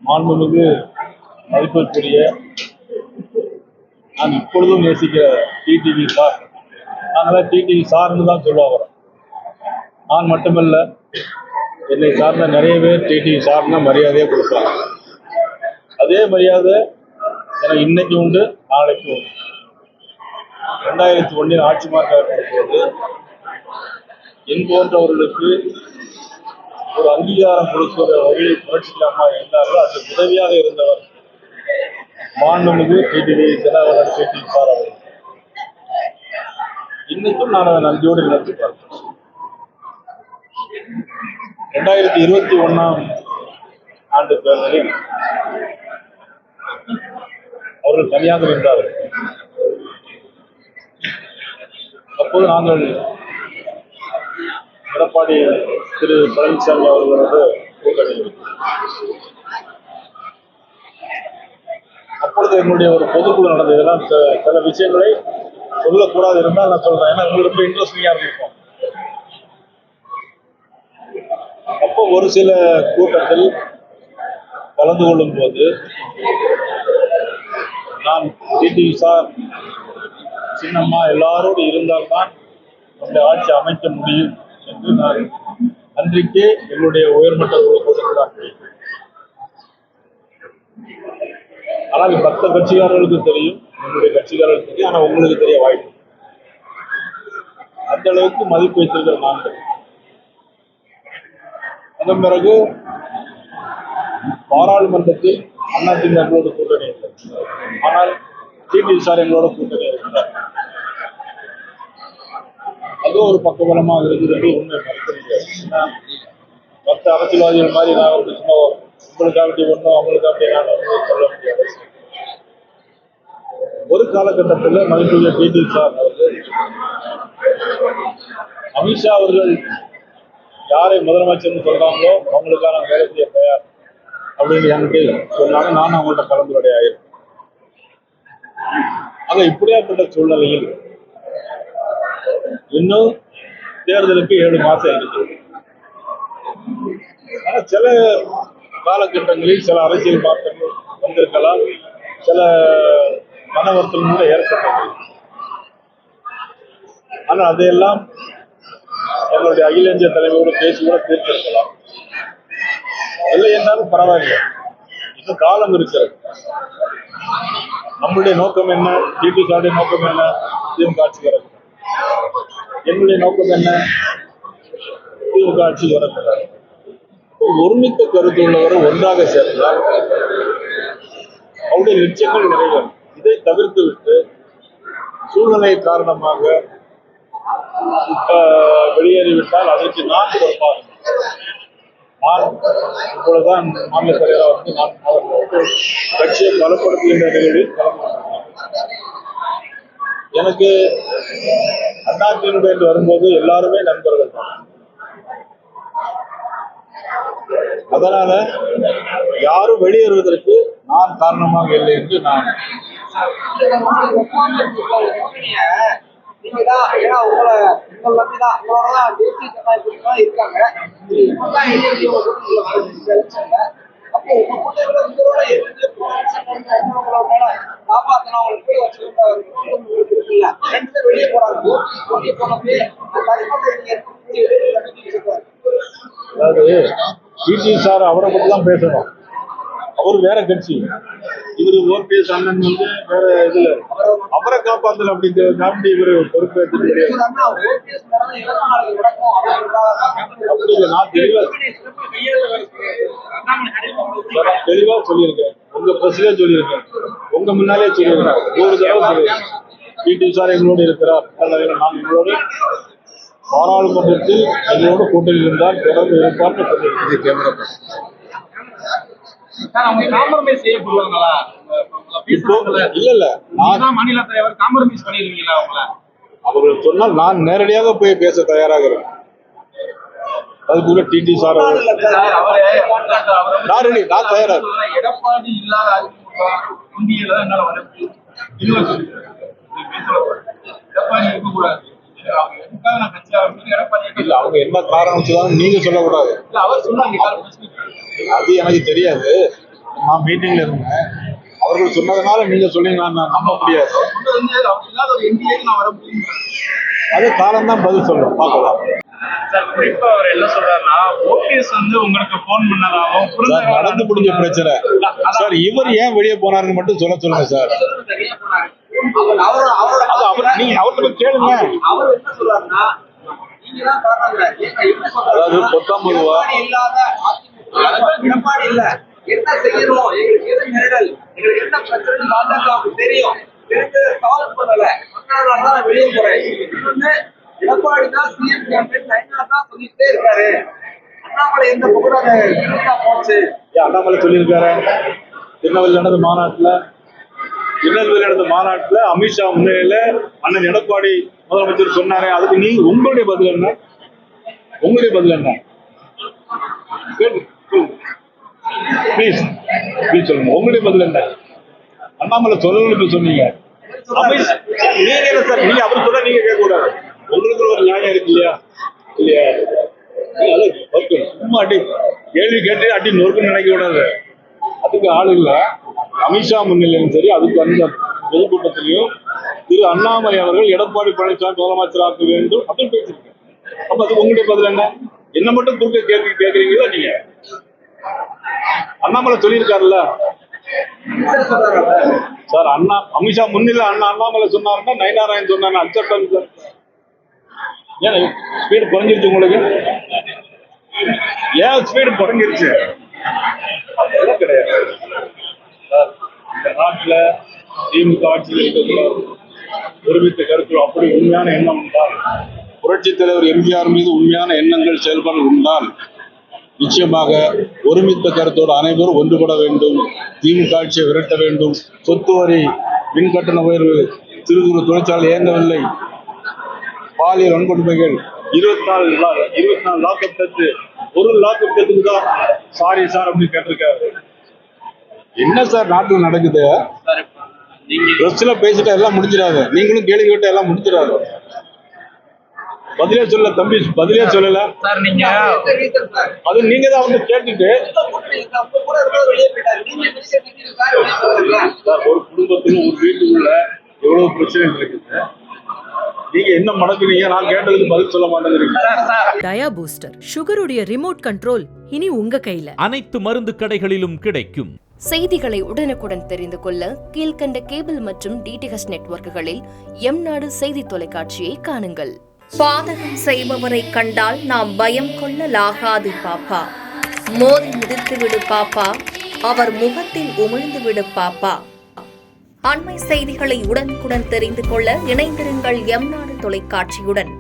மாண்புமிகு மதிப்பிற்குரிய நான் இப்பொழுதும் நேசிக்கிற டிடிவி சார், நாங்களாம் டிடிவி சார்னு தான் சொல்லுவாங்க. நான் மட்டுமல்ல, என்னை சார்ந்த நிறைய பேர் டிடிவி சார்னா மரியாதையே கொடுப்பாங்க. அதே மரியாதை எனக்கு இன்னைக்கு உண்டு, நாளைக்கு உண்டு. 2001 ஆட்சி மாற்றம் போது என் போன்றவர்களுக்கு ஒரு அங்கீகாரம் கொடுக்கிற வகையில் புரட்சிகரமா இருந்தார்கள். அது உதவியாக இருந்தவர் மாண்புமிகு டிடிவி தினகரன் டிடிவி சார் அவர்கள். இன்னைக்கும் நான் அதை நன்றியோடு நினைத்து பார்க்கிறேன். 2021 ஆண்டு தேர்தலில் அவர்கள் தனியாக நின்றார்கள். அப்போது நாங்கள் எடப்பாடி திரு பழனிசாமி அவர்களோடு கூட்டணி. அப்பொழுது எங்களுடைய ஒரு பொதுக்குழு நடந்ததெல்லாம் சில விஷயங்களை சொல்லக்கூடாது இருந்தால் நான் சொல்றேன், ஏன்னா உங்களுக்கு ரொம்ப இன்ட்ரெஸ்டிங்கா இருக்கும். அப்போ ஒரு சில கூட்டத்தில் கலந்து கொள்ளும் போது நான் டிடிவி சார், சின்னம்மா எல்லாரோடு இருந்தால்தான் நம்முடைய ஆட்சி அமைக்க முடியும் என்று நான் அன்றைக்கே எங்களுடைய உயர்மட்ட குழு கூட்டத்தில். ஆனால் மற்ற கட்சிக்காரர்களுக்கு தெரியும், என்னுடைய கட்சிக்காரர்களுக்கு தெரியும், ஆனால் உங்களுக்கு தெரிய வாய்ப்பு. அந்த அளவுக்கு மதிப்பு வைத்திருக்கிற நாங்கள். அதன் பிறகு பாராளுமன்றத்தில் அதிமுக எங்களோட கூட்டணி இல்லை, ஆனால் டிடிவி சார் எங்களோட கூட்டணி இருக்கிறார். அதுவும் ஒரு பக்கபலமாக இருக்கிறது. உண்மை மறுக்க மற்ற அரசியல்வாதிகள் மாதிரி நான் வந்து சும்மா உங்களுக்கு அப்படி ஒன்றும் அவங்களுக்கு அப்படி நான் சொல்ல முடியாது. ஒரு காலகட்டத்தில் மதிப்புள்ள டிடிவி சார் அவர்கள் அமித்ஷா அவர்கள் யாரை முதலமைச்சர்னு சொல்றாங்களோ அவங்களுக்கான வேலை செய்ய தயார் அப்படின்னு என்கிட்ட சொன்னாங்க. நானும் அவங்கள்ட்ட கலந்துரையாயிருக்கேன். ஆக இப்படியாப்பட்ட சூழ்நிலையில் இன்னும் தேர்தலுக்கு 7 மாசம் இருக்கு. ஆனா சில காலகட்டங்களில் சில அரசியல் மாற்றங்கள் வந்திருக்கலாம், சில மன வருத்தம் கூட ஏற்பட்டது. ஆனால் அதையெல்லாம் எங்களுடைய அகில இந்திய தலைவரோடு பேசி கூட தீர்த்திருக்கலாம். இல்லை என்றாலும் பரவாயில்லை, இன்னும் காலம் இருக்கிறது. நம்முடைய நோக்கம் என்ன? டிடி சாருடைய நோக்கம் என்ன? திமுக ஆட்சி வரக்கூடாது. என்னுடைய நோக்கம் என்ன? திமுக ஆட்சி வரக்கூடாது. ஒருமித்த கருத்து உள்ளவரை ஒன்றாக சேர்ந்தால் அவருடைய நிச்சயங்கள் நிறைவேறும். இதை தவிர்த்து விட்டு சூழ்நிலை காரணமாக வெளியேறிவிட்டால் அதற்கு நான் பொறுப்பாக. நான் இப்பொழுதுதான் மாநில தலைவராக வந்து நான் கட்சியை பலப்படுத்துகின்ற நிலையில் எனக்கு அதிமுக என்று வரும்போது எல்லாருமே நண்பர்கள் தான். அதனால யாரும் வெளியேறுவதற்கு நான் காரணமாக இல்லை என்று நான் அதாவது டிடி சார் அவரை பற்றி தான் பேசணும். அவர் வேற கட்சி, இவரு ஓபிஎஸ் அண்ணன் வந்து வேற இதுல அவரை காப்பாத்தல அப்படிங்கிற காமெடி இவரு பொறுப்பேற்று அப்படி இல்லை. நான் தெளிவா சொல்லியிருக்கேன், உங்க பிரஸ்ல சொல்லியிருக்கேன், உங்க முன்னாலே சொல்லியிருக்கேன், ஒரு தடவை சொல்லியிருக்கேன். டிடி சார் எங்களோடு இருக்கிறார், நான் எங்களோடு பாராளுமன்றத்தில் எங்களோடு கூட்டணி இருந்தால் தொடர்ந்து இருப்பார்னு சொல்லியிருக்கேன். அவர்கள் சொன்னால் நான் நேரடியாக போய் பேச தயாராக இருக்கேன். அதுக்குள்ள டிடி சார் நான் தயாராக. இல்ல, அவங்க என்ன காரணம் வச்சுதான் நீங்க சொல்லக்கூடாது, அது எனக்கு தெரியாது. நான் மீட்டிங்ல இருந்தேன். அவர்கள் சொன்னதுனால நீங்க சொன்னீங்களான்னு நான் நம்ப முடியாது. அது காலம் தான் பதில் சொல்லும், பார்க்கலாம். சார் குறிப்பா அவர் என்ன சொல்றாருன்னா, ஓபிஎஸ் வந்து உங்களுக்கு போன் பண்ணதாகவும் சார் நடந்து முடிஞ்ச பிரச்சனை சார். இவர் ஏன் வெளியே போனாருன்னு மட்டும் சொல்லுங்க சார். அது அவர் நீங்க அவர்கிட்ட கேளுங்க. அவர் என்ன சொல்றாருன்னா, நீங்க தான் காரணம். அதாவது 19 ரூபா எடப்பாடி இல்ல, என்ன செய்யணும், எங்களுக்கு எது நெருடல், எங்களுக்கு என்ன பிரச்சனை பாஜக தெரியும், தெரிஞ்சு சால்வ் பண்ணல, அதனாலதான் வெளியே போறேன். இன்னொன்னு, எடப்பாடி தான் சிஎம் கேம்பெயின் தான் சொல்லிட்டே இருக்காரு. அண்ணாமலை எந்த புகழாக போச்சு. அண்ணாமலை சொல்லியிருக்காரு. திருநெல்வேலியில் நடந்த மாநாட்டுல அமித்ஷா முன்னிலையில அண்ணன் எடப்பாடி முதலமைச்சர் சொன்னாரு. அதுக்கு நீங்க உங்களுடைய பதில் என்ன? ப்ளீஸ் சொல்லுங்க, உங்களுடைய பதில் என்ன? அண்ணாமலை சொல்லணும்னு சொன்னீங்க. நீங்க என்ன சார், நீங்க அவர் சொல்ல நீங்க கேட்க கூடாது. உங்களுக்கு ஒரு நியாயம் இருக்கு இல்லையா? சும்மா அடி கேள்வி கேட்டு அடி நொறுக்குன்னு நினைக்க கூடாது. அதுக்கு ஆள் இல்ல. அமித்ஷா முன்னிலையும் சரி, அதுக்கு அந்த பொதுக்கூட்டத்திலையும் திரு அண்ணாமலை அவர்கள் எடப்பாடி பழனிசாமி முதலமைச்சராக்க வேண்டும் அப்படின்னு பேசியிருக்கேன். அப்ப அது உங்களுடைய பதில் என்ன மட்டும் குறுக்க கேட்கறீங்களா நீங்க? அண்ணாமலை சொல்லியிருக்காருல்ல சார். அமித்ஷா முன்னிலை அண்ணாமலை சொன்னாருன்னா நயனாராயணன் சொன்னாங்க அக்செப்டன்ஸ். ஏன் ஸ்பீடு குறைஞ்சிருச்சு உங்களுக்கு? ஏன் ஸ்பீடு குறைஞ்சிருச்சு? அதெல்லாம் கிடையாது சார். இந்த நாட்டுல திமுக ஆட்சியில் இருக்கக்கூடாது. ஒருமித்த கருத்து அப்படி உண்மையான எண்ணம் உண்டால், புரட்சித் தலைவர் எம்ஜிஆர் மீது உண்மையான எண்ணங்கள் செயல்பாடு உண்டால் நிச்சயமாக ஒருமித்த கருத்தோடு அனைவரும் ஒன்றுபட வேண்டும். திமுக ஆட்சியை விரட்ட வேண்டும். சொத்து வரி, மின் கட்டண உயர்வு, சிறு குறு தொழிற்சாலை இயங்கவில்லை, பாலியல் வன்கொடுமைகள், 24 லாக்அப் டெஸ்ட், ஒரு லாக்அப் டெஸ்ட்டுக்கு தான் சாரி சார் அப்படின்னு கேட்டிருக்காரு. என்ன சார் நாட்டில் நடக்குது? பிரஸ்ல பேசிட்டா எல்லாம் முடிஞ்சிடாது. நீங்களும் கேள்வி கேட்ட எல்லாம் முடிஞ்சிடாது. பதிலே சொல்ல தம்பி, பதிலே சொல்லல சார். நீங்க அது நீங்க தான் வந்து கேட்டுட்டு சார், ஒரு குடும்பத்துல ஒரு வீட்டுக்குள்ள எவ்வளவு பிரச்சனை இருக்குது. நீங்க என்ன மடக்குறீங்க? நான் கேட்டதுக்கு பதில் சொல்ல மாட்டேங்கிறீங்க. டயா பூஸ்டர் சுகருடைய ரிமோட் கண்ட்ரோல் இனி உங்க கையில. அனைத்து மருந்து கடைகளிலும் கிடைக்கும். செய்திகளை உடனுக்குடன் தெரிந்து கொள்ள கீழ்க்கண்ட கேபிள் மற்றும் டிடிஹெச் நெட்வொர்க்குகளில் எம்நாடு செய்தி தொலைக்காட்சியை காணுங்கள். பாதகம் செய்பவரை கண்டால் நாம் பயம் கொள்ளலாகாது பாப்பா. மோதி மிதித்து விடு பாப்பா, அவர் முகத்தில் உமிழ்ந்து விடு பாப்பா. அண்மை செய்திகளை உடனுக்குடன் தெரிந்து கொள்ள இணைந்திருங்கள் எம்நாடு தொலைக்காட்சியுடன்.